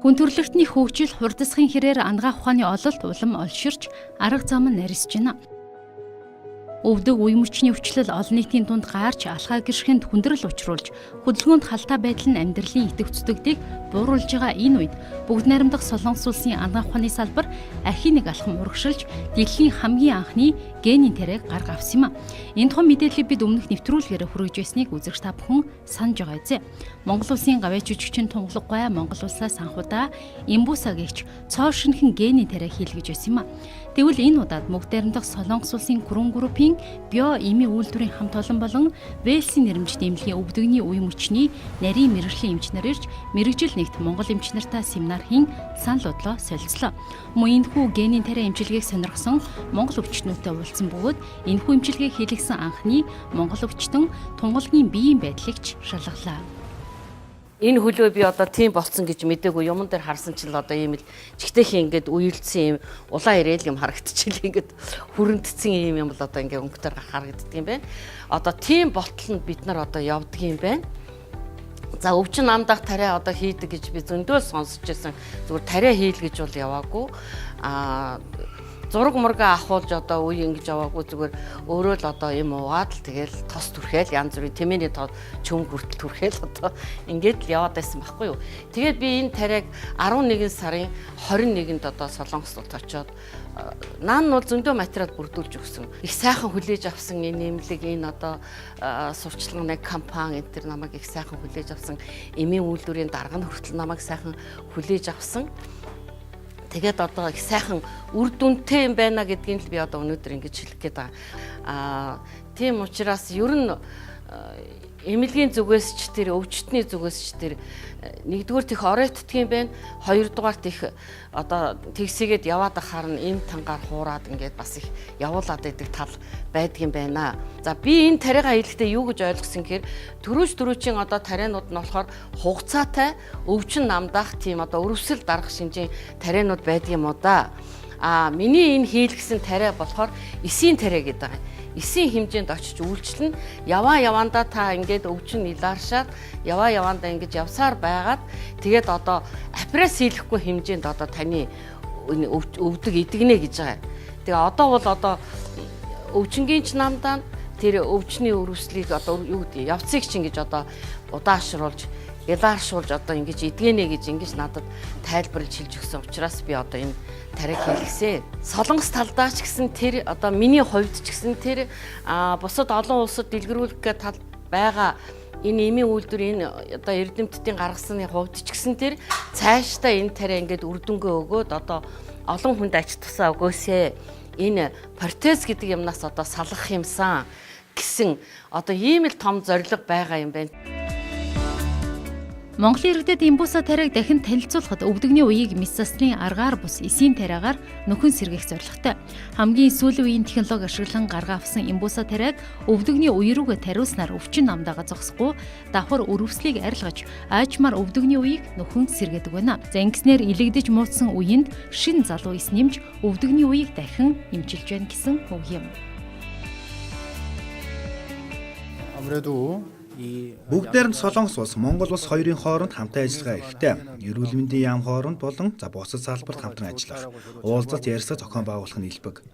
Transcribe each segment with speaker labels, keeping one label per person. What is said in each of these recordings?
Speaker 1: Хүн төрөлхтний хөгжил хурдасгын хэрээр ангаах ухааны ололт улам олширч арга зам нь нарийсж байна. Өвдөг үе мөчний өвчлөл олон нийтийн дунд гаарч алхаа гэршхэнд хүндрэл учруулж хөдөлгөөнд халтай байдал нь амьдралын идэвхцдэгдийг бууруулж байгаа энэ үед бүгд найрамдах Солонгос улсын ангаах ухааны салбар архийг нэг алхам урагшилж дэлхийн хамгийн анхны генийн тариаг гарга авсан юм а. Энэ тухайн мэдээллийг бид өмнөх нэвтрүүлгээр хүргэж байсныг үзэгч та бүхэн санаж байгаа эзэ. Монгол улсын гавьяа жүжигчин тунгалаг гой Монгол улсаас анхудаа Inbusa гэгч цоо шинхэн генийн тариа хийлгэж байсан юм а. Тэгвэл энэ удаад мөнх найрамдах Солонгос улсын Күрэн группийн био эми үйлдвэрийн хамт олон болон Вэлсийн нэрмжит эмнэлгийн өвдөгний үе мөчний нарийн мэрэгжлийн эмчнэр ирж мэрэгжил нэгт Монгол эмчнэртэй семинар хийн санал бодлоо солилцлоо. Мөн энэхүү генийн тариа эмчилгээг сонирхсон Монгол өвчтнүүдтэй уулзсан бөгөөд энэхүү эмчилгээг хийлгсэн анхны Монгол өвчтөн тунгалгийн биеийн байдлыг шалгалаа.
Speaker 2: Энэ хөлөө би одоо тийм болцсон гэж мэдээгүй юмн дээр харсан чинь л одоо ийм л чигтэйхэн ингээд уйлдсан юм улаан ирээл юм харагдчихлээ ингээд хүрэмтцэн юм бол одоо ингээд өнгөтөр харагддаг юм байна. Одоо тийм болтол нь бид нар одоо явдаг юм байна. За өвчин намдах тариа одоо хийдэг гэж би зөндөө сонсч байсан. Зүгээр тариа хийл гэж бол яваагүй. Зураг мурга ахуулж одоо үе ингэж яваагүй зүгээр өөрөө л одоо юм уугаад л тэгэл тос түрхээл янз бүрийн тэмээний чөм хүртэл түрхээл одоо ингээд л яваад байсан байхгүй юу. Тэгээд би энэ тариаг 11 сарын 21-нд одоо Солонгост очиод наан нь бол зөндөө материал бүрдүүлж өгсөн. Их сайхан хүлээж авсан энэ нэмлэг энэ одоо сурчлагын компани энэ төр намайг их сайхан хүлээж авсан. Эмийн үйлдвэрийн дарга нь хүртэл намайг сайхан хүлээж авсан. Тэгээд одоо их сайхан үр дүнтэй юм байна гэдгийг л би одоо өнөөдөр ингэж хэлэх гээд байгаа. Тийм учраас ер нь эмнэлгийн зүгээс ч тэр өвчтний зүгээс ч тэр нэгдүгээр тех оройтдаг юм байна. Хоёрдугаар тех одоо тэгсгээд яваад ахаар нь эм тангаар хуураад ингээд бас их явуулаад байдаг тал байдаг юм байна. За би энэ тариагаа хэлэхдээ юу гэж ойлгосон гэхээр төрөөчийн одоо тарианууд нь болохоор хугацаатай өвчин намдах тийм одоо өрөвсөл дарах шинжийн тарианууд байдаг юм уу да. Миний энэ хийлгсэн тариа болохоор эсийн тариа гэдэг байгаа. Эсийн хэмжээнд очиж үйлчлэн яваандаа та ингээд өвчин илааршаад яваандаа ингэж явсаар байгаад тэгээд одоо апресс хийлэхгүй хэмжээнд одоо таны өвдөг идэгнэ гэж байгаа. Тэгээ одоо бол одоо өвчнгийн ч намдаа тэр өвчний өрөвслийг одоо юу гэдэг явцыг чинь гэж одоо удаашруулж илааршуулж одоо ингэж идэгнэ гэж ингэж надад тайлбарлаж хэлж өгсөн учраас би одоо энэ тариаг хийлгэсэн. Солонгос талдаа ч гэсэн тэр одоо миний хувьд ч гэсэн тэр бусад олон улсад дэлгэрүүлэх тал байгаа энэ эмийн үйлдвэр энэ одоо эрдэмтдийн гаргасны хувьд ч гэсэн тэр цаашдаа энэ тариа ингээд үр дүнгээ өгөөд одоо олон хүнд ач тусаа өгөөсэй. Энэ протез гэдэг юмнаас одоо салгах юмсан гэсэн одоо ийм л том зорилго байгаа юм байна.
Speaker 1: Монголын иргэдэд Inbusa тариаг дахин танилцуулахад өвдөгний үеийг мэс засны аргаар бус эсийн тариагаар нөхөн сэргээх зорилготой. Хамгийн сүүлийн үеийн технологи ашиглан гаргаа авсан Inbusa тариаг өвдөгний үе рүүгээ тариулснаар өвчин намдаага зогсохгүй давхар өрөвслийг арилгаж аажмаар өвдөгний үеийг нөхөн сэргээдэг байна. За ингэснээр илэгдэж муудсан үеинд шин залуу эс нэмж өвдөгний үеийг дахин эмчилж байна гэсэн үг юм.
Speaker 3: Бүгд найрамд Солонгос улс Монгол улс хоёрын хооронд хамтан ажиллагаа ихтэй. Эрүүл мэндийн яам хооронд болон бусад салбарт хамтран ажиллах, уулзалт ярилцах зохион байгуулах нь илбэг.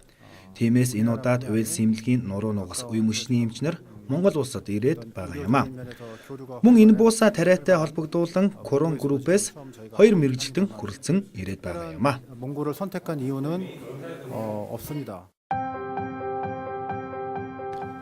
Speaker 3: Тиймээс энэ удаад Вэлс эмнэлгийн нуруу нугас үе мөчний эмчнэр Монгол улсад ирээд байгаа юм а. Мөн Inbusa тариатай холбогдуулан Күрэн группээс хоёр мэрэгжилтэн хүрэлцэн ирээд байгаа юм а.
Speaker 4: 몽골을 선택한 이유는 없습니다.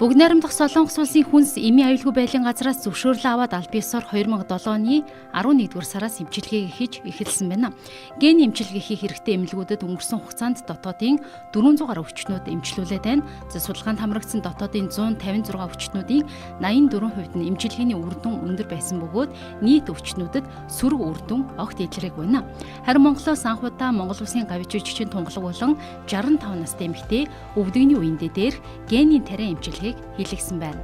Speaker 1: Бүгд найрамдах Солонгос улсын хүнс эмийн аюулгүй байдлын газраас зөвшөөрлөө аваад аль биесээр 2007 оны 11-р сараас эмчилгээ хийж эхэлсэн байна. Гений эмчилгээ хийх хэрэгтэй эмнэлгүүдэд өнгөрсөн хугацаанд дотоодын 400 гаруй өвчтнүүд эмчилүүлээд байна. Судалгаанд хамрагдсан дотоодын 156 өвчтнүүдийн 84% нь эмчилгээний үр дүн өндөр байсан бөгөөд нийт өвчтнүүдэд сөрөг үр дүн огт илрээгүй байна. Харин Монголоос анхудаа Монгол улсын гавьяа жүжигчин тунгалаг болон 65 настай эмэгтэй өвдөгний үеиндээ дээрх генийн тариа эмчилгээ хийлгсэн байна.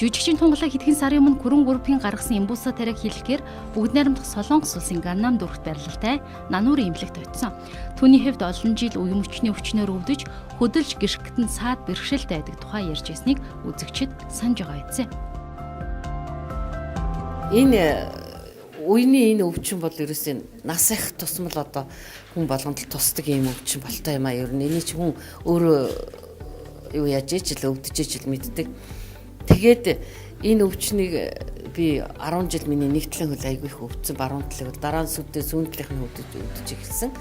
Speaker 1: Жүжигчин тунгалаг хэдхэн сарын өмнө Күрэн группийн гаргасан Inbusa тариаг хийлгэхээр бүгд найрамдах Солонгос улсын Ганнам дүүрэгт байрлалтай нануурын эмнэлэгт очсон. Түүний хэвд олон жил үе мөчний өвчнөөр өвдөж хөдөлж гэрхтэн саад бэрхшээлтэй байдаг тухай ярьж байсныг үзэгчид санаж байгаа эцээ.
Speaker 2: Энэ үений энэ өвчин бол ерөөсөө нас их тусмал одоо хүн болгонд л тусдаг юм өвчин болтой юм а. Ер нь эний ч хүн өөрөө юу яаж ижил өвдөж ижил мэддэг. Тэгээд энэ өвчнийг би 10 жил миний нэгтлэн хөл айгүй их өвдсөн баруун талыг дараа нь сүүнтлийнх нь өвдөж эхэлсэн.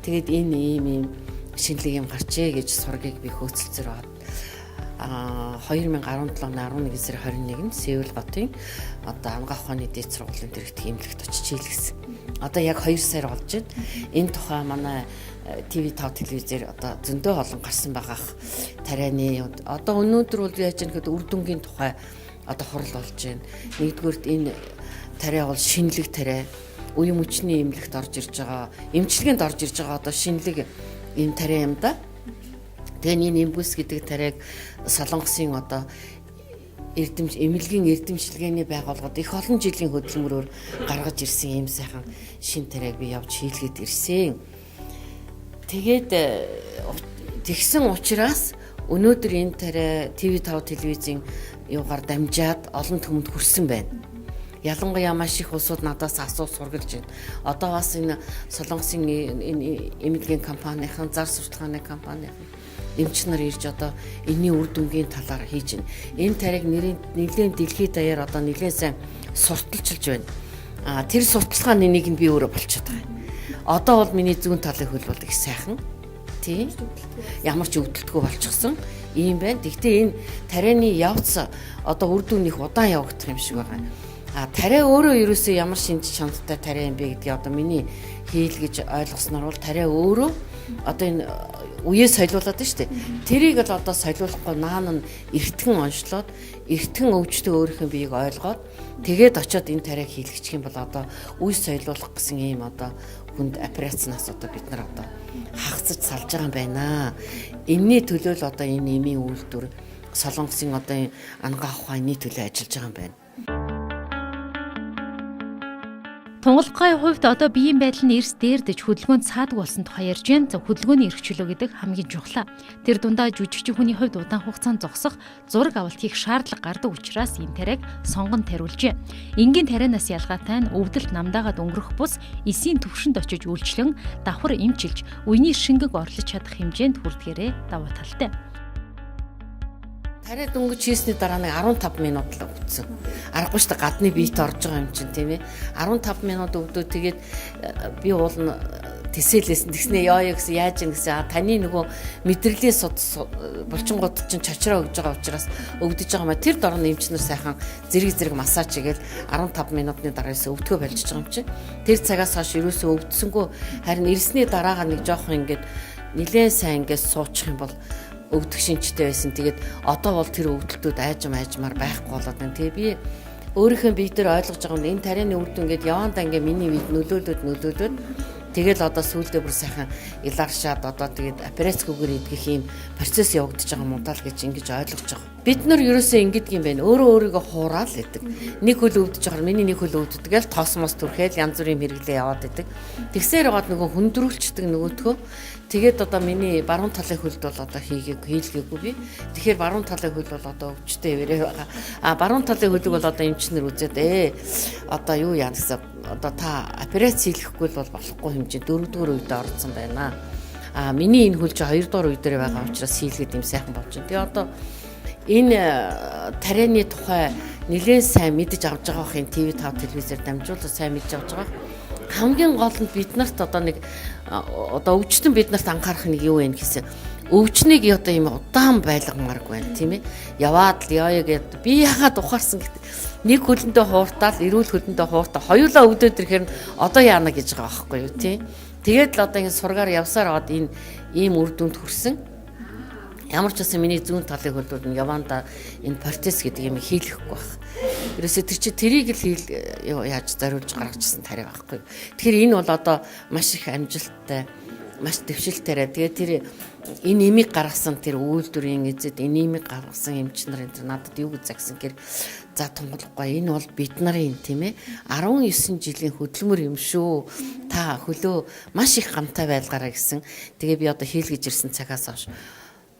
Speaker 2: Тэгээд энэ ийм шинэлэг юм гарчээ гэж сургийг би хөөцөлцөр аваад 2017 оны 11 сарын 21-нд Сеул хотын одоо амгаах ухааны дээд сургуулийн дэргэдэх эмнэлэгт очиж хийлгэсэн. Одоо яг 2 сар болж байна. Энэ тухай манай TV5 телевизээр одоо зөндөө олон гарсан байгаах тарианы одоо өнөөдөр бол яаж юм гэхэд үр дүнгийн тухай одоо хурал болж байна. Нэгдүгürt энэ тариа бол шинэлэг тариа. Үе мөчний эмнэлэгт орж ирж байгаа, эмчилгээнд орж ирж байгаа одоо шинэлэг энэ тариа юм да. Тэгээ энэ Inbusa гэдэг тариаг Солонгосын одоо эмнэлгийн эрдэмчилгээний байгууллагад их олон жилийн хөдөлмөрөөр гаргаж ирсэн ийм сайхан шин тариаг би явж хийлгээд ирсэн. Тэгээд тэгсэн учраас өнөөдөр энэ тариа TV5 телевизийн юугаар дамжаад олон түмэнд хүрсэн байна. Ялангуяа маш их улсууд надаас асуух сургалж байна. Одоо бас энэ Солонгосын энэ эмнэлгийн компанийн, зар сурталчилгааны компанийн эмч нар ирж одоо энэний үр дүнгийн талаар хийж байна. Энэ тариаг нэлээд дэлхийд даяар одоо нэлээд сайн сурталчилж байна. Тэр сурталчилгааны нэг нь би өөрөө болчиход байгаа. Одоо бол миний зүүн талын хөл бол их сайхан. Тийм. Ямар ч өвдөлтгүй болчихсон ийм байна. Гэхдээ энэ тарианы явц одоо үр дүн их удаан явагдах юм шиг байгаа. Тариа өөрөө ерөөсөө ямар шинж чанартай тариа юм бэ гэдгийг одоо миний хийлгэж ойлгосноор бол тариа өөрөө одоо энэ үеэ солиулаад шүү дээ. Тэрийг л одоо солиулахгүй наан нь эртхэн онцлоод эртхэн өвчтөе өөрийнхөө биеийг ойлгоод тэгээд очиод энэ тариаг хийлгэх юм бол одоо үе солиулах гэсэн ийм одоо хүнд операцнаас одоо бид нар одоо хагацж салж байгаа юм байна. Энэний төлөө л одоо энэ эмийн үйлдвэр Солонгосын одоо ангаах ухааны төлөө ажиллаж байгаа юм байна.
Speaker 1: Тунгалгын хувьд одоо биеийн байдал нь эрс дээрдэж хөдөлгөөнд саадаг болсон тухай ярьж байна. Хөдөлгөөний эрх чөлөө гэдэг хамгийн чухал. Тэр дундаа жүжигчин хүний хувьд удаан хугацаанд зогсох, зураг авалт хийх шаардлага гардаг учраас энэ тариаг сонгон тариулжээ. Энгийн тарианаас ялгаатай нь өвдөлт намдаагаад өнгөрөх бус эсийн төвшөнд очиж үйлчлэн давхар эмчилж, үений шингэг орлож чадах хэмжээнд хүрдгээрээ даваа талтай.
Speaker 2: Тариа дөнгөж хийсний дараа нэг 15 минут л өвдсөн. Аргагүй шүү дээ, гадны биет орж байгаа юм чинь тийм ээ. 15 минут өвдөө тэгээд би уулна тэсэлсэн. Тэгснэ ёо гэсэн яаж юм гэсэн таны нөгөө мэдрэлийн булчингууд чинь чочроо өгж байгаа учраас өвдөж байгаа маа. Тэр дорн эмчнэр сайхан зэрэг массаж хийгээл 15 минутны дараагаас өвдгөө болчихж байгаа юм чинь. Тэр цагаас хойш ерөөсөө өвдсөнгөө харин ирсний дараагаа нэг жоохон ингээд нилээн сайн ингээд суучих юм бол өвдөх шинжтэй байсан. Тэгээд одоо бол тэр өвдөлтүүд айжмаар байхгүй болоод байна. Тэгээ би өөрийнхөө бие дээр ойлгож байгаа юм. Энэ тарианы үр дүн ингээд явандаа ингээд миний үед нөлөөлөд тэгэл одоо сүүлдээ бүр сайхан иларшаад одоо тэгээд операцгүйгээр идэх юм процесс явагдаж байгаа юм даа л гэж ингэж ойлгож байгаа. Бид нар ерөөсөө ингэдэг юм байна. Өөрийгөө хураал гэдэг. Нэг хөл өвдөж байгаа миний нэг хөл өвддөг л тоосмос түрхээл янз бүрийн хэрэглээ яваад идэг. Тэгсээр байгаад нөгөө хүндрүүлчдэг нөгөөдхөө. Тэгээд одоо миний баруун талын хөлд бол одоо хийлгээгүй би. Тэгэхээр баруун талын хөл бол одоо өвчтэй яваарэ байгаа. Баруун талын хөлийг бол одоо эмчнэр үзээд одоо юу яа гэсэн одоо та операц хийлгэхгүй бол болохгүй хэмжээ 4-р үед орсон байна. Миний энэ хөл чи 2-р үе дээр байгаа учраас хийлгээд юм сайхан болж байна. Тэгээ одоо энэ тарианы тухай нэлээд сайн мэдэж авч байгаа хин TV5 телевизээр дамжуулаад сайн мэдж авч байгаа. Хамгийн гол нь бид нарт одоо нэг одоо өвчтөн бид нарт анхаарах нэг юу вэ гэсэн. Өвчнийг одоо юм удаан байлгамааргүй байна тийм ээ. Яваад л яа гэдэг би яагаад ухаарсан гэдэг. Нэг хөлөндөө хууртаал, эрүүл хөлөндөө хууртаа хоёулаа өвдөд ирэхээр одоо яана гэж байгаа байхгүй юу тийм. Тэгээд л одоо ингэ сургаар явсаар аваад энэ ийм үр дүнд хүрсэн. Ямар ч байсан миний зүүн талын хөлүүд нь яванда энэ протез гэдэг юм хийлгэхгүй байх. Ерөөсөө тэр чи тэрийг л яаж зориулж гаргажсэн тариа байхгүй. Тэгэхээр энэ бол одоо маш их амжилттай, маш дэвшилтээрээ. Тэгээ тэр энэ эмийг гаргасан тэр үйлдвэрийн эзэд энэ эмийг гаргасан эмч нар энэ надад юу гэж загсан гэр за тунгалахгүй энэ бол бид нарын тийм ээ 19 жилийн хөдөлмөр юм шүү. Та хөлөө маш их гамтай байлгаараа гэсэн. Тэгээ би одоо хийлгэж ирсэн цагаас хойш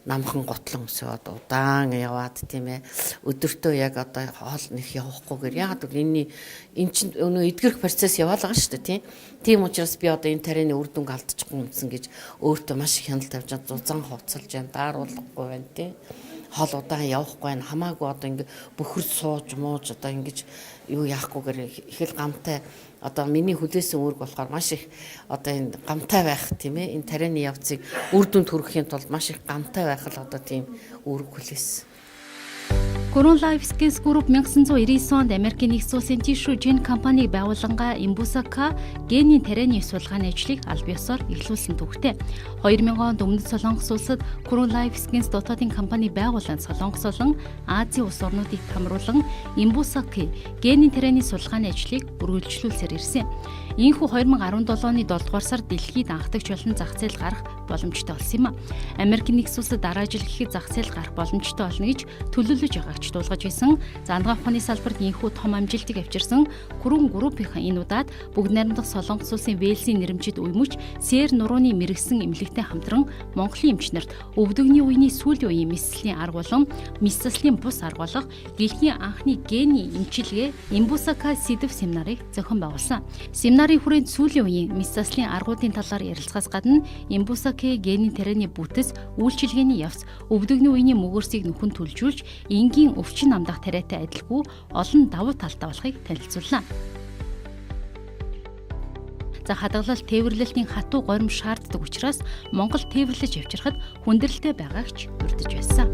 Speaker 2: намхан готлон өсөөд удаан яваад тийм ээ өдөртөө яг одоо хоол нэх явахгүйгээр яагаад гэвэл энэ чинь өнөө эдгэрх процесс яваалгаа шүү дээ тийм учраас би одоо энэ тарианы үр дүнг алдчихгүй юмсан гэж өөртөө маш их хяналт тавьж зузаан хувцалж байна дааруулахгүй байна тийм хоол удаан явахгүй байна хамаагүй одоо ингэ бөхөрд сууж мууж одоо ингэж юу яахгүйгээр их л гамтай одоо миний хүлээсэн үүрэг болохоор маш их одоо энэ гамтай байх тийм ээ энэ тарианы явцыг үр дүнд хүрэхийн тулд маш их гамтай байх л одоо тийм үүрэг хүлээсэн.
Speaker 1: Corona Life Skills Group 1999 онд Америкийн нэгдсэн улсын тишүү жин компаниг байгуулангаа Inbusa генийн тарианы судалгааны ажлыг аль биесээр эхлүүлсэн түүхтэй. 2000 онд Өмнөд Солонгос улсад Corona Life Skills дотоодын компани байгуулан Солонгос болон Азийн улс орнуудыг хамруулан Inbusa генийн тарианы судалгааны ажлыг үргэлжлүүлсээр ирсэн. Ийхүү 2017 оны 7 дугаар сард дэлхийд анхдагч болон зах зээл гарах боломжтой болсон юм а. Америкийн нэгдсэн улсад дараа жил гэхэд зах зээл гарах боломжтой болно гэж төлөвлөж байгаагч дуулгаж байсан. Зандгаа ухааны салбарт ийхүү том амжилтыг авчирсан Хүрэн группийн энэ удаад бүгд найрамдах Солонгос улсын Вэлсийн нэрэмжит уймууч Сэр нурууны мэрэгсэн эмнэлэгтэй хамтран Монголын эмчнэрт өвдөгний үеийн сүүлийн үеийн мэслийн арга болон мэс заслын бус арга болох дэлхийн анхны гений эмчилгээ Inbusa сэдв семинарыг зохион байгуулсан. Семинарын хүрээнд сүүлийн үеийн мэс заслын аргуудын талаар ярилцахаас гадна Inbusa генийн тарианы бүтэц үйлчилгээний явц өвдөгний үеийн мөгөөрсийг нөхөн түлжүүлж энгийн өвчин амдах тариатай адилгүй олон давуу талтай болохыг танилцууллаа. За хадгалалт тээвэрлэлтийн хатуу горим шаарддаг учраас Монгол тээвэрлэж авчирхад хүндрэлтэй байгаагч урьдж байсан.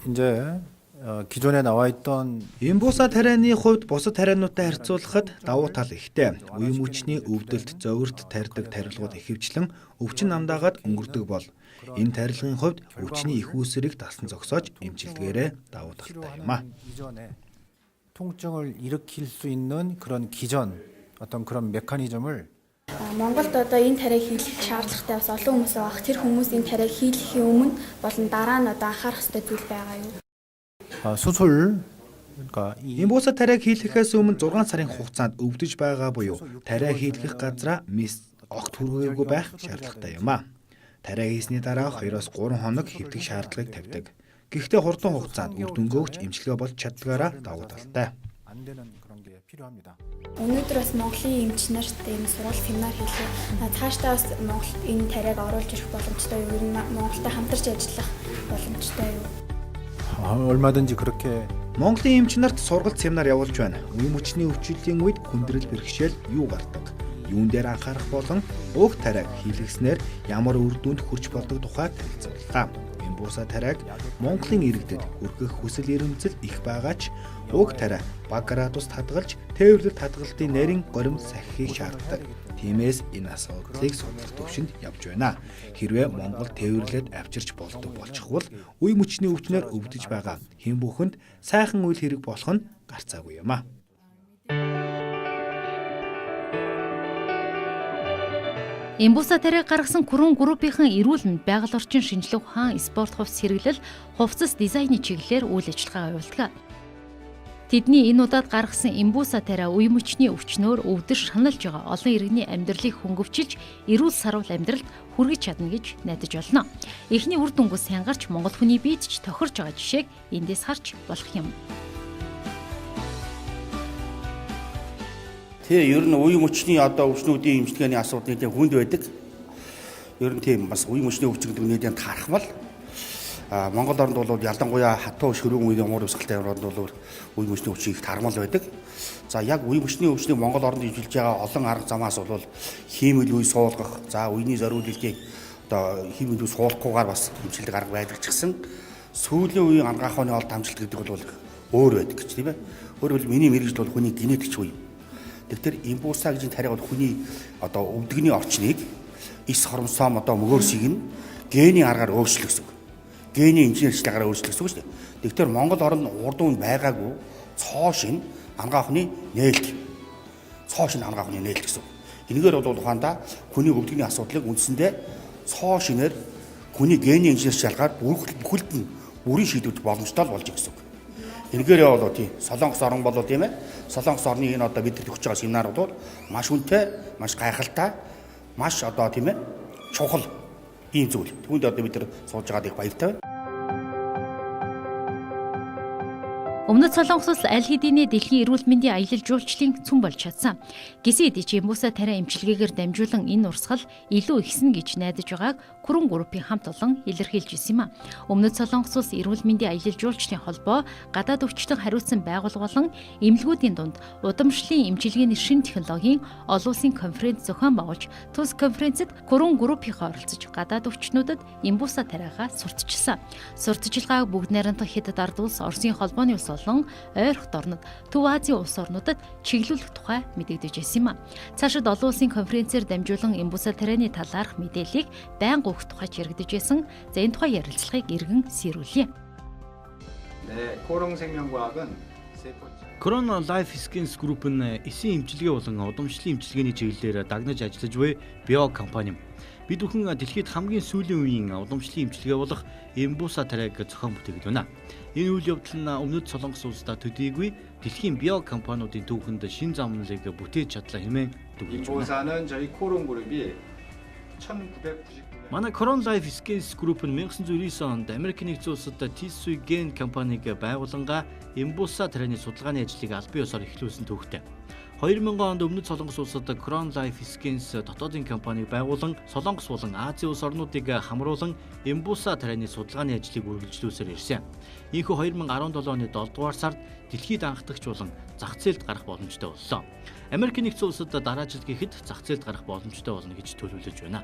Speaker 4: 이제 기존에 나와 있던
Speaker 3: Inbusa тарианы хувьд бусад тариануудтай харьцуулахад давуу тал ихтэй. Үе мөчний өвдөлт, зовирт тарьдаг тарилгууд ихэвчлэн өвчин намдаагаад өнгөрдөг бол энэ тарилгын хувьд өвчний их үүсрийг дасан зогсоож эмчилдгээрээ давуу талтай юм а.
Speaker 4: 이전에 통증을 일으킬 수 있는 그런 기전 어떤 그런 메커니즘을
Speaker 5: Монголд одоо энэ тариаг хийх шаардлагатай бас олон хүмүүс байгаа. Тэр хүмүүс энэ тариаг хийхээ өмнө болон дараа нь одоо анхаарах ёстой зүйл байгаа юу?
Speaker 4: 수술 그러니까
Speaker 3: Inbusa тариаг хийхээс өмнө 6 сарын хугацаанд өвдөж байгаа буюу тариа хийх газраа мис огт хүргээгүй байх шаардлагатай юм а. Тариа хийсний дараа 2-3 хоног хэвтэх шаардлагыг тавьдаг. Гэхдээ хурдан хугацаанд үр дүнгөөгч эмчилгээ болж чаддгаараа давуу талтай.
Speaker 4: 안 되는 그런 게 필요합니다.
Speaker 5: Өнөөдөр бас Монголын эмчнэрт энэ сургалт семинар хийлээ. Цаашдаа бас Монголд энэ тариаг оруулж ирэх боломжтой юу? Ер нь Монголтой хамтарч ажиллах боломжтой юу?
Speaker 4: 얼마든지 그렇게
Speaker 3: Монголын эмчнэрт сургалт семинар явуулж байна. Үе мөчний өвчлөлийн үед хүндрэл бэрхшээл юу гардаг? Юун дээр анхаарах болон уг тариаг хийлгэснээр ямар үр дүнд хүрч болдог тухай танилцууллаа. Inbusa тариаг Монголын иргэдэд хүргэх хүсэл эрмэлзэл их байгаа ч уг тариа бага градуст хадгалж тээвэрлэлт хадгалтын нарийн горим сахихыг шаарддаг. Тиймээс энэ асуудлыг судлах төвшөнд явж байна. Хэрвээ Монгол тээвэрлээд авчирч болдог болчихвол үе мөчний өвчнөр өвдөж байгаа хэн бүхэнд сайхан үйл хэрэг болох нь гарцаагүй юм а.
Speaker 1: Inbusa тариаг гаргасан Хүрэн группийн эрүүл мэнд байгаль орчин шинжилгээ ухаан спорт хувцас хэрэглэл хувцас дизайны чиглэлээр үйл ажиллагаа явуулдаг. Тэдний энэ удаад гаргасан Inbusa тариа үе мөчний өвчнөөр өвдөж шаналж байгаа олон иргэний амьдралыг хөнгөвчилж эрүүл сарвал амьдралд хүргэж чадна гэж найдаж байна. Эхний үр дүнгээс хянгарч Монгол хүний биед ч тохирж байгаа жишээг эндээс харж болох юм.
Speaker 6: Тэгээ ер нь үе мөчний одоо өвчнүүдийн эмчилгээний асуудал нэлээд хүнд байдаг. Ер нь тийм бас үе мөчний өвчин гэдэг нэлээд таархмал. Монгол орнд бол ялангуяа хатуу шөрөөн үеийн уур амьсгалтай орнд бол үе мөчний өвчин их таармал байдаг. За яг үе мөчний өвчнийг Монгол оронд эвжилж байгаа олон арга замаас бол хиймэл үе суулгах, за үений зориулалтыг одоо хиймэл үе суулгахгүйгээр бас эмчилдэг арга байдаг ч гэсэн сүүлийн үеийн ангаах ухааны олд амжилт гэдэг бол өөр байдаг гэж тийм ээ. Өөрөөр хэлбэл миний мэрэгжил бол хүний генетикч үе. Тэгэхээр Inbusa гэж тариаг бол хүний одоо өвдөгний орчныг эс хоромсоом одоо мөгөөрсийг нь генийн аргаар өөрчлөх гэсэн үг. Генийн инженерчлэгээр өөрчлөх гэсэн үг шүү дээ. Тэгэхээр Монгол орнд урд нь байгаагүй цоо шин ангаах ухааны нээлт. Цоо шин ангаах ухааны нээлт гэсэн үг. Энэгээр бол ухаандаа хүний өвдөгний асуудлыг үндсэндээ цоо шинээр хүний генийн инженерчлэгээр бүхэлд нь бүрийн шийдвэрч боломжтой болж байгаа гэсэн үг. Энэгээр явал тийм Солонгос орн болоо тийм ээ. Солонгос орны энэ одоо бидэд өгч байгаа семинарууд бол маш үнэтэй, маш гайхалтай, маш одоо тийм ээ чухал ийм зүйл. Түүнд одоо бид нар сууж байгаад их баяртай байна.
Speaker 1: Өмнөд Солонгос улс аль хэдийн дэлхийн эрүүл мэндийн аялал жуулчлалын цөм болж чадсан. Гэсэн хэдий ч Inbusa Taria эмчилгээгээр дамжуулан энэ урсгал илүү ихсэн гэж найдаж байгааг Хүрэн группийн хамт олон илэрхийлж ирсэн юм а. Өмнөд Солонгос улс эрүүл мэндийн аялал жуулчлалын холбоо гадаад өвчтөн хариуцсан байгууллага болон эмнэлгүүдийн дунд удамшлын эмчилгээний шинэ технологийн олон улсын конференц зохион байгуулж, тус конференцэд Хүрэн группийнхаа оролцож гадаад өвчтнүүдэд Inbusa Taria-га сурталчилсан. Сурталчилгааг бүгд найрамдах Хятад ард улс, Оросын холбооны улс болон ойрхон орнод, Төв Азийн улс орнуудад чиглүүлэх тухай мэдэгдэж байсан юм а. Цаашид олон улсын конференцээр дамжуулан Inbusa Taria-ны талаарх мэдээллийг байнга өгөх тухай яригдж байсан. За энэ тухай ярилцлагыг иргэн сэрүүлье.
Speaker 7: Corona Life Skills Group нь эсийн эмчилгээ болон удамшлын эмчилгээний чиглэлээр дагнаж ажиллаж буй био компани. Бид бүхэн дэлхийд хамгийн сүүлийн үеийн удамшлын эмчилгээ болох Inbusa Taria-г зохион бүтээгдэж байна. Энэ үйл явдал нь өмнөд Солонгос улсдаа төдийгүй дэлхийн био компаниудын түүхэнд шин замналыг бүтээж чадлаа хэмээн дүгнэж байна. Манай Corona Life Skills Group нь 1999 онд Америк нэгдсэн улсад Tissue Gain компаниг байгуулангаа Inbusa Taria-ны судалгааны ажлыг аль бие ёсоор эхлүүлсэн түүхтэй. 2000 онд өмнөд Солонгос улсад Corona Life Skills дотоодын компаниг байгуулан Солонгос болон Азийн улс орнуудыг хамруулан Inbusa Taria-ны судалгааны ажлыг үргэлжлүүлсээр ирсэн. Ийхүү 2017 оны 7 дугаар сард дэлхийд анхдагч болон зах зээлд гарах боломжтой боллоо. Америк нэгдсэн улсад дараа жил гэхэд зах зээлд гарах боломжтой болно гэж төлөвлөж байна.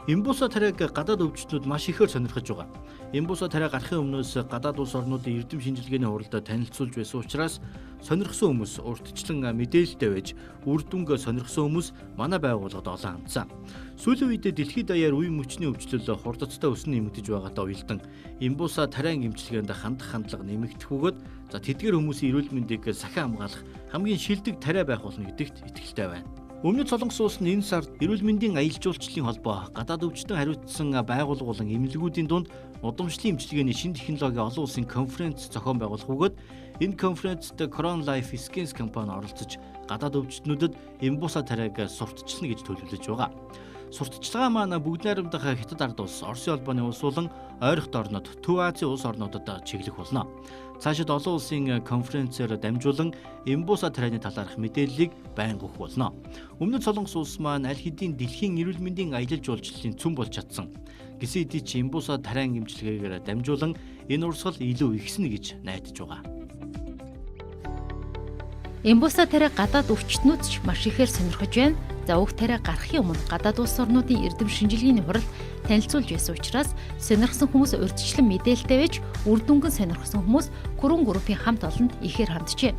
Speaker 7: Inbusa Taria-г гадаад өвчтнүүд маш ихээр сонирхож байгаа. Inbusa Taria гарахын өмнөөс гадаад улс орнуудын эрдэм шинжилгээний хуралд танилцуулж байсан учраас сонирхсон хүмүүс урьдчилан мэдээлэлтэй байж үр дүнг сонирхсон хүмүүс манай байгууллагад олон хандсан. Сүүлийн үед дэлхийд даяар үе мөчний өвчлөл хурдцтай өснө нэмэгдэж байгаатай уялдан Inbusa Taria-гийн эмчилгээнд хандах хандлага нэмэгдэх бөгөөд тэдгээр хүмүүсийн эрүүл мэндийг сахин хамгаалах хамгийн шилдэг тариа байх болно гэдэгт итгэлтэй байна. Өмнөд Солонгос улс нь энэ сард эрүүл мэндийн аялал жуулчлалын холбоо гадаад өвчтөн хариуцсан байгууллага болон эмнэлгүүдийн дунд удамшлын эмчилгээний шинэ технологи олон улсын конференц зохион байгуулах бөгөөд энэ конференцт Corona Life Skills компани оролцож гадаад өвчтнүүдэд Inbusa Taria-г сурталчилна гэж төлөвлөж байгаа. Сурталчилгаа маань бүгд найрамдах Хятад ард улс, Оросын холбооны улс болон ойрхон орнод, Төв Азийн улс орнуудад чиглэх болно. Цаашид олон улсын конференцээр дамжуулан Inbusa Taria-ны талаарх мэдээллийг байнга өгөх болно. Өмнөд Солонгос улс маань аль хэдийн дэлхийн эрүүл мэндийн аялал жуулчлалын цөм болж чадсан. Гэсэн хэдий ч Inbusa Taria-гийн эмчилгээгээр дамжуулан энэ урсгал илүү ихснэ гэж найдаж байгаа.
Speaker 1: Inbusa Taria гадаад өвчтнүүд ч маш ихээр сонирхож байна. За уг Taria гарахын өмнө гадаад улс орнуудын эрдэм шинжилгээний хурал танилцуулж байсан учраас сонирхсон хүмүүс урьдчилан мэдээлэлтэй байж үр дүнгэн сонирхсон хүмүүс Хүрэн группийн хамт олонд ихээр ханджээ.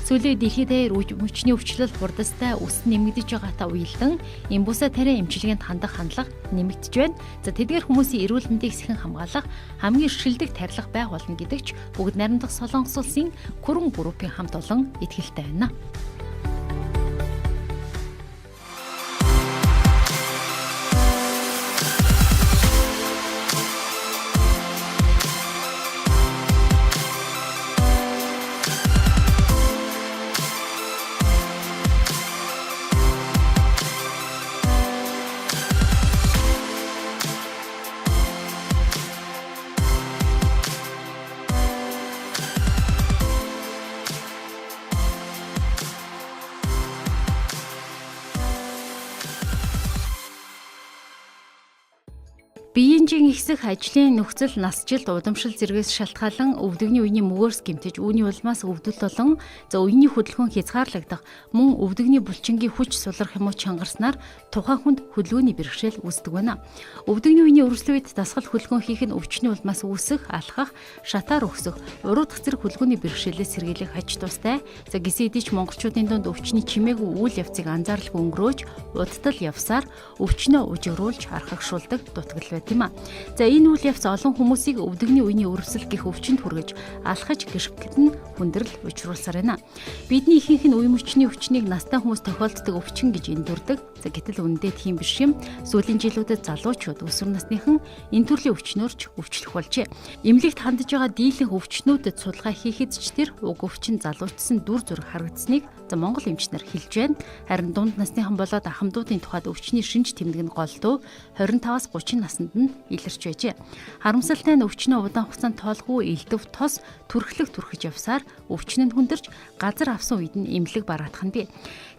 Speaker 1: Сүүлийн дэлхийд даяар үе мөчний өвчлөл хурдастай өснө нэмэгдэж байгаатай уялдан Inbusa Taria эмчилгээнд хандах хандлага нэмэгдэж байна. За тэдгээр хүмүүсийн эрүүл мэндийг сэхэн хамгаалах хамгийн шилдэг тарилга байх болно гэдэгч бүгд найрамдах Солонгос улсын Хүрэн группийн хамт олон итгэлтэй байна. Биеийн ихсэх ажлын нөхцөл насжилт удамшил зэрэгс шалтгаалan өвдөгний үений мөгөөрс гэмтэж үүний улмаас өвдөлт болон үений хөдөлгөөн хязгаарлагдах мөн өвдөгний булчингийн хүч сулрах юм уу чангарснаар тухайн хүнд хөдөлгөөний бэрхшээл үүсдэг байна. Өвдөгний үений өрсөлдөөн үед дасгал хөдөлгөөн хийх нь өвчний улмаас үүсэх, алхах, шатаар өгсөх, уруудах зэрэг хөдөлгөөний бэрхшээлээс сэргийлэх аж тустай. За гисэн хэдий ч монголчуудын дунд өвчний чимээгүй үйл явцыг анзааралгүй өнгөрөөж, удтал явсаар өвчнөө ужигруулж хархагшуулдаг дутагдал байт юм а. За энэ үйл явц олон хүмүүсийг өвдөгний үений өрсөл гэх өвчнөд хүргэж алхаж гიშгдэхэд нь хүндрэл учруулсаар байна. Бидний ихэнх нь үе мөчний өвчнийг настай хүмүүс тохиолддог өвчин гэж эндүрдэг. Гэтэл үүндээ тийм биш юм. Сүүлийн жилүүдэд залуучууд өсвөр насныхан энэ төрлийн өвчнөөр ч өвчлөх болжээ. Эмнэлэгт хандж байгаа дийлэнх өвчнүүдэд судалгаа хийхэд ч тэр уг өвчин залуучсан дүр зураг харагдсныг Монгол эмчнэр хэлж байна. Харин дунд насныхан болоод ахмадуудын тухайд өвчний шинж тэмдэг нь голдуу 25-аас 30 наснд нь илэрч байжээ. Харамсалтай нь өвчнөө удаан хугацаанд тоолгүй элдв тос түрхэж явсаар өвчин нь хүндэрч газар авсан үед нь эмнэлэг бараадах нь бий.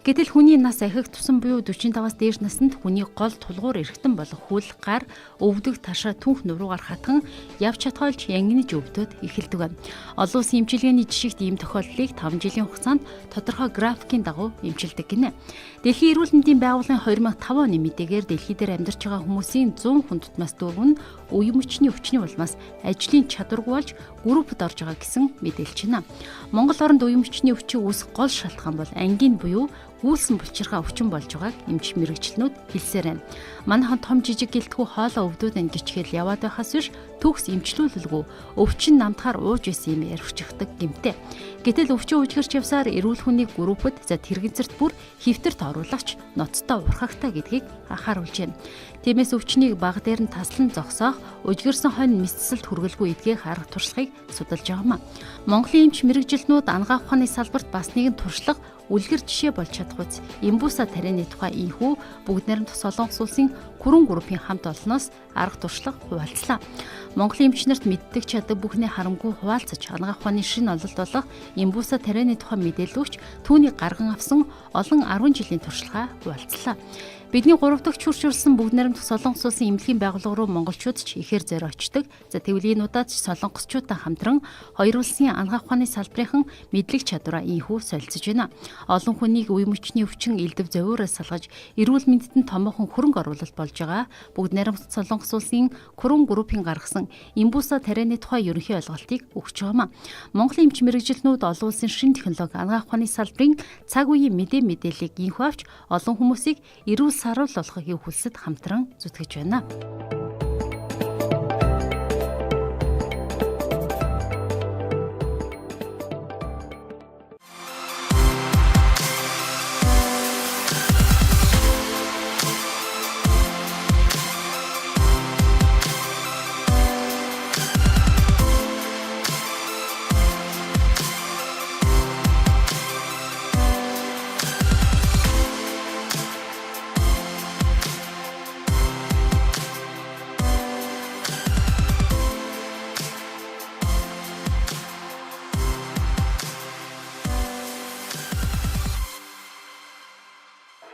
Speaker 1: Гэтэл хүний нас ахих тусан буюу 45-аас дээш наснд хүний гол тулгуур эргэтэн болох хөл, гар, өвдөг, ташаа, түнх нуруугаар хатхан явж чадхойлж янгинж өвдөд эхэлдэг байна. Олон улсын эмчилгээний жишгт ийм тохиолдлыг 5 жилийн хугацаанд тодорхой графикийн дагуу эмчилдэг гинэ. Дэлхийн эрүүл мэндийн байгууллагын 2005 оны мэдээгээр дэлхий дээр амьдарч байгаа хүмүүсийн 100 хүн тутмаас дөрөв нь үе мөчний өвчний улмаас ажлын чадваргүй болж группд орж байгаа гэсэн мэдээлж байна. Монгол оронд үе мөчний өвчин үүсэх гол шалтгаан бол ангийн буюу гүүлсэн булчирхай өвчин болж байгааг эмч мэрэгчлэнүүд хэлсээр байна. Манайхан том жижиг гэлтгүү хоолоо өвдөөд ангичгээл яваад байхаас биш төгс эмчлүүлэлгүй өвчин намдахаар ууж исэн юм ярвчихдаг гэмтэй. Гэтэл өвчин үжигэрч явсаар эрүүл хүнийг группд тэрэгцэрт бүр хэвтэрт оруулагч ноцтой урхагтай гэдгийг анхааруулж байна. Тиймээс өвчнийг баг дээр нь таслан зогсоох, үжигэрсэн хонь мэдсэлд хүргэлгүй эдгээх арга туршлагыг судалж байгаамаа. Монголын эмч мэрэгжилтнүүд анагаах ухааны салбарт бас нэгэн туршлага үлгэр жишээ болж чадах үз. Инбуса Тарианы тухай инхүү бүгд найрамдах Солонгос улсын хүрэн группийн хамт олноос арга туршлага хуваалцлаа. Монголын эмчнэрт мэддэг чаддаг бүхний харамгүй хуваалцаж анагаах ухааны шинэ ололт болох Инбуса Тарианы тухай мэдээлэл өгч түүнийг гарган авсан олон 10 жилийн туршлагаа хуваалцлаа. Бидний 3 дахь хурцлсан бүгд найрамдах Солонгос улсын эмнэлгийн байгууллага руу монголчууд ч ихээр зөөр очдог. Тэгвэл энэ удаад ч солонгосчуудтай хамтран хоёр улсын анагаах ухааны салбарын мэдлэг чадвараа инхүү солилцож байна. Олон хүнийг үе мөчний өвчин элдв зовиороо салгаж эрүүл мэндэд нь томоохон хөрөнгө оруулалт болж байгаа. Бүгд найрамдах Солонгос улсын Хүрэн группийн гаргасан Инбуса Тарианы тухай ерөнхий ойлголтыг өгч байгаамаа. Монголын эмч мэрэгжилтнүүд олон улсын шинэ технологи анагаах ухааны салбарын цаг үеийн мэдээллийг инхүү авч олон хүмүүсийг эрүүл саруул болохыг хүсэд хамтран зүтгэж байна.